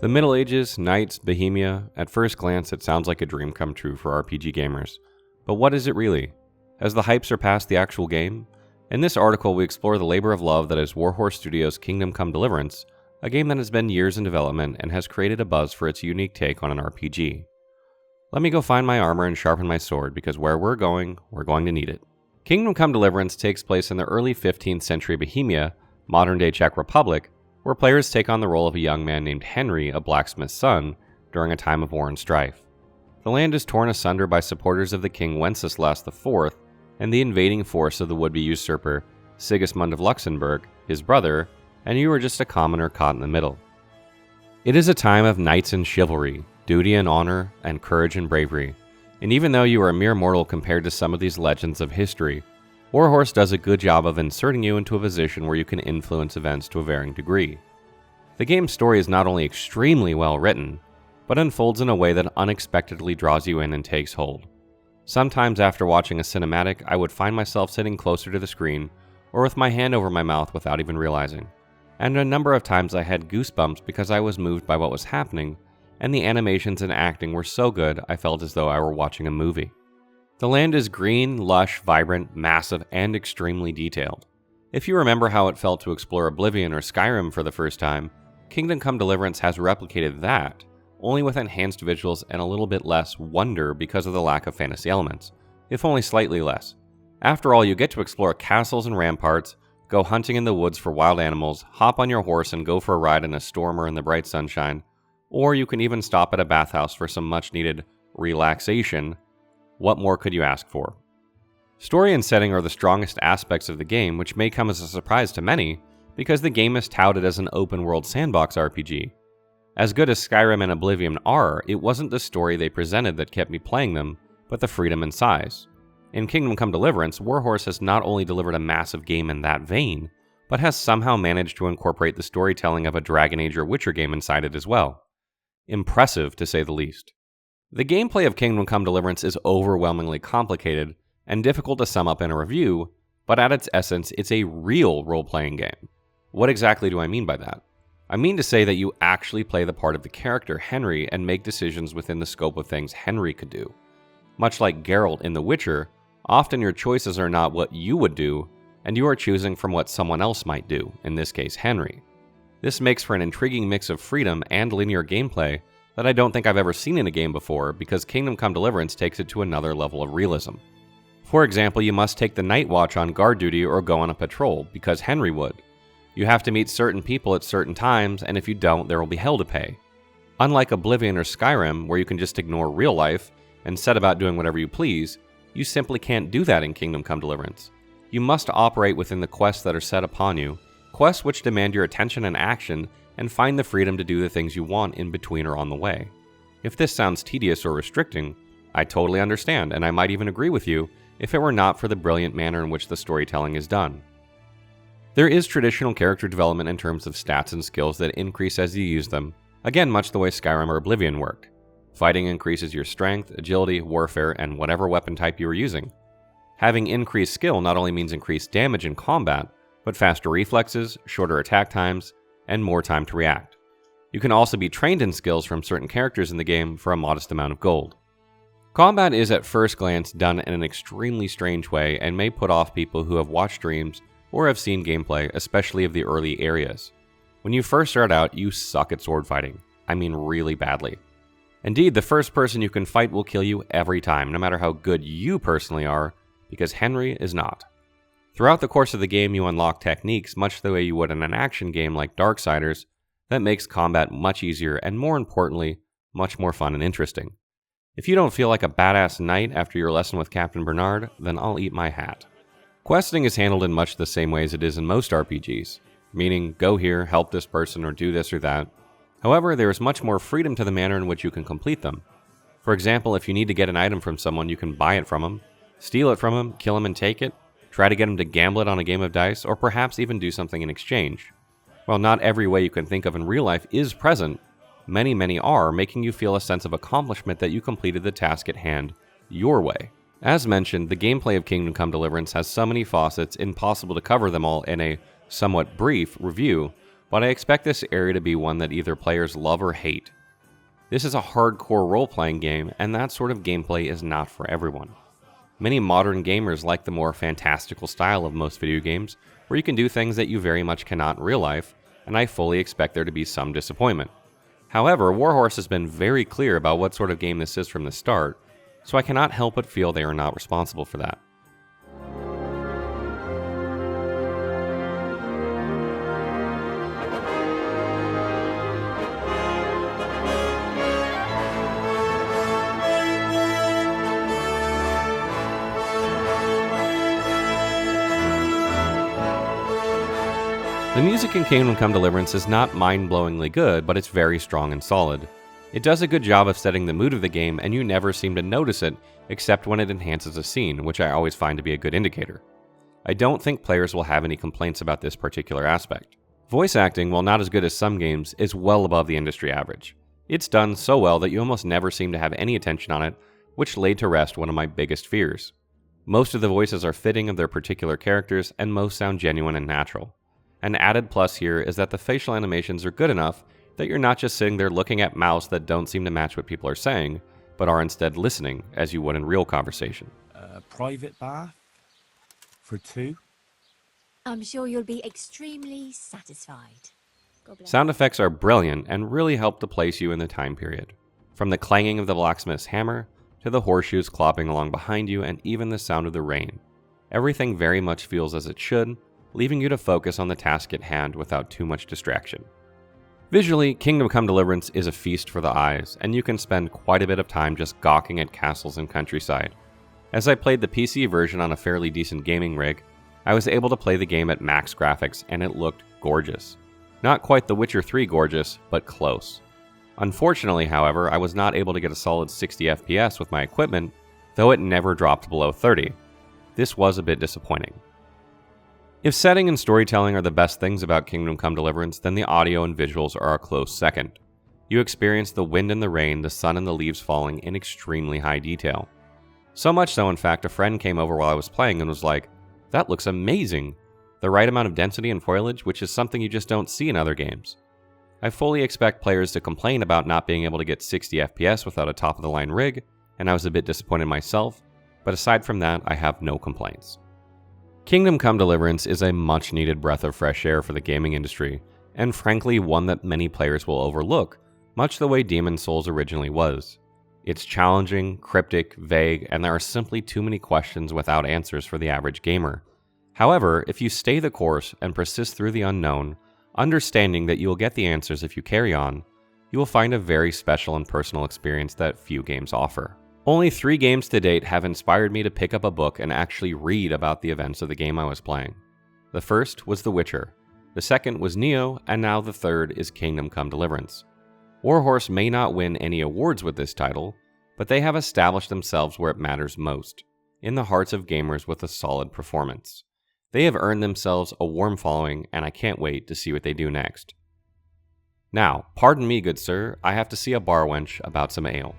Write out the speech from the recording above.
The Middle Ages, knights, Bohemia, at first glance it sounds like a dream come true for RPG gamers. But what is it really? Has the hype surpassed the actual game? In this article we explore the labor of love that is Warhorse Studios' Kingdom Come Deliverance, a game that has been years in development and has created a buzz for its unique take on an RPG. Let me go find my armor and sharpen my sword, because where we're going to need it. Kingdom Come Deliverance takes place in the early 15th century Bohemia, modern-day Czech Republic, where players take on the role of a young man named Henry, a blacksmith's son, during a time of war and strife. The land is torn asunder by supporters of the king Wenceslas IV and the invading force of the would-be usurper Sigismund of Luxembourg, his brother, and you are just a commoner caught in the middle. It is a time of knights and chivalry, duty and honor, and courage and bravery, and even though you are a mere mortal compared to some of these legends of history, Warhorse does a good job of inserting you into a position where you can influence events to a varying degree. The game's story is not only extremely well written, but unfolds in a way that unexpectedly draws you in and takes hold. Sometimes after watching a cinematic, I would find myself sitting closer to the screen, or with my hand over my mouth without even realizing. And a number of times I had goosebumps because I was moved by what was happening, and the animations and acting were so good I felt as though I were watching a movie. The land is green, lush, vibrant, massive, and extremely detailed. If you remember how it felt to explore Oblivion or Skyrim for the first time, Kingdom Come Deliverance has replicated that, only with enhanced visuals and a little bit less wonder because of the lack of fantasy elements, if only slightly less. After all, you get to explore castles and ramparts, go hunting in the woods for wild animals, hop on your horse and go for a ride in a storm or in the bright sunshine, or you can even stop at a bathhouse for some much-needed relaxation. What more could you ask for? Story and setting are the strongest aspects of the game, which may come as a surprise to many, because the game is touted as an open-world sandbox RPG. As good as Skyrim and Oblivion are, it wasn't the story they presented that kept me playing them, but the freedom and size. In Kingdom Come Deliverance, Warhorse has not only delivered a massive game in that vein, but has somehow managed to incorporate the storytelling of a Dragon Age or Witcher game inside it as well. Impressive, to say the least. The gameplay of Kingdom Come Deliverance is overwhelmingly complicated and difficult to sum up in a review, but at its essence, it's a real role-playing game. What exactly do I mean by that? I mean to say that you actually play the part of the character Henry and make decisions within the scope of things Henry could do. Much like Geralt in The Witcher, often your choices are not what you would do, and you are choosing from what someone else might do, in this case Henry. This makes for an intriguing mix of freedom and linear gameplay that I don't think I've ever seen in a game before, because Kingdom Come Deliverance takes it to another level of realism. For example, you must take the night watch on guard duty or go on a patrol, because Henry would. You have to meet certain people at certain times, and if you don't, there will be hell to pay. Unlike Oblivion or Skyrim, where you can just ignore real life and set about doing whatever you please, you simply can't do that in Kingdom Come Deliverance. You must operate within the quests that are set upon you, quests which demand your attention and action, and find the freedom to do the things you want in between or on the way. If this sounds tedious or restricting, I totally understand, and I might even agree with you if it were not for the brilliant manner in which the storytelling is done. There is traditional character development in terms of stats and skills that increase as you use them, again much the way Skyrim or Oblivion worked. Fighting increases your strength, agility, warfare, and whatever weapon type you are using. Having increased skill not only means increased damage in combat, but faster reflexes, shorter attack times, and more time to react. You can also be trained in skills from certain characters in the game for a modest amount of gold. Combat is at first glance done in an extremely strange way and may put off people who have watched streams or have seen gameplay, especially of the early areas. When you first start out, you suck at sword fighting. I mean really badly. Indeed, the first person you can fight will kill you every time, no matter how good you personally are, because Henry is not. Throughout the course of the game, you unlock techniques much the way you would in an action game like Darksiders that makes combat much easier and, more importantly, much more fun and interesting. If you don't feel like a badass knight after your lesson with Captain Bernard, then I'll eat my hat. Questing is handled in much the same way as it is in most RPGs, meaning go here, help this person, or do this or that. However, there is much more freedom to the manner in which you can complete them. For example, if you need to get an item from someone, you can buy it from them, steal it from them, kill him and take it, try to get him to gamble it on a game of dice, or perhaps even do something in exchange. While not every way you can think of in real life is present, many are, making you feel a sense of accomplishment that you completed the task at hand your way. As mentioned, the gameplay of Kingdom Come Deliverance has so many facets, impossible to cover them all in a somewhat brief review, but I expect this area to be one that either players love or hate. This is a hardcore role-playing game, and that sort of gameplay is not for everyone. Many modern gamers like the more fantastical style of most video games, where you can do things that you very much cannot in real life, and I fully expect there to be some disappointment. However, Warhorse has been very clear about what sort of game this is from the start, so I cannot help but feel they are not responsible for that. The music in Kingdom Come Deliverance is not mind-blowingly good, but it's very strong and solid. It does a good job of setting the mood of the game, and you never seem to notice it, except when it enhances a scene, which I always find to be a good indicator. I don't think players will have any complaints about this particular aspect. Voice acting, while not as good as some games, is well above the industry average. It's done so well that you almost never seem to have any attention on it, which laid to rest one of my biggest fears. Most of the voices are fitting of their particular characters, and most sound genuine and natural. An added plus here is that the facial animations are good enough that you're not just sitting there looking at mouths that don't seem to match what people are saying, but are instead listening as you would in real conversation. Private bath for two? I'm sure you'll be extremely satisfied. Sound effects are brilliant and really help to place you in the time period. From the clanging of the blacksmith's hammer, to the horseshoes clopping along behind you, and even the sound of the rain. Everything very much feels as it should, leaving you to focus on the task at hand without too much distraction. Visually, Kingdom Come Deliverance is a feast for the eyes, and you can spend quite a bit of time just gawking at castles and countryside. As I played the PC version on a fairly decent gaming rig, I was able to play the game at max graphics, and it looked gorgeous. Not quite The Witcher 3 gorgeous, but close. Unfortunately, however, I was not able to get a solid 60 FPS with my equipment, though it never dropped below 30. This was a bit disappointing. If setting and storytelling are the best things about Kingdom Come Deliverance, then the audio and visuals are a close second. You experience the wind and the rain, the sun and the leaves falling in extremely high detail. So much so, in fact, a friend came over while I was playing and was like, "That looks amazing!" The right amount of density and foliage, which is something you just don't see in other games. I fully expect players to complain about not being able to get 60 FPS without a top-of-the-line rig, and I was a bit disappointed myself, but aside from that, I have no complaints. Kingdom Come Deliverance is a much-needed breath of fresh air for the gaming industry, and frankly one that many players will overlook, much the way Demon's Souls originally was. It's challenging, cryptic, vague, and there are simply too many questions without answers for the average gamer. However, if you stay the course and persist through the unknown, understanding that you will get the answers if you carry on, you will find a very special and personal experience that few games offer. Only 3 games to date have inspired me to pick up a book and actually read about the events of the game I was playing. The first was The Witcher, the second was Neo, and now the third is Kingdom Come Deliverance. Warhorse may not win any awards with this title, but they have established themselves where it matters most, in the hearts of gamers with a solid performance. They have earned themselves a warm following, and I can't wait to see what they do next. Now, pardon me, good sir, I have to see a bar wench about some ale.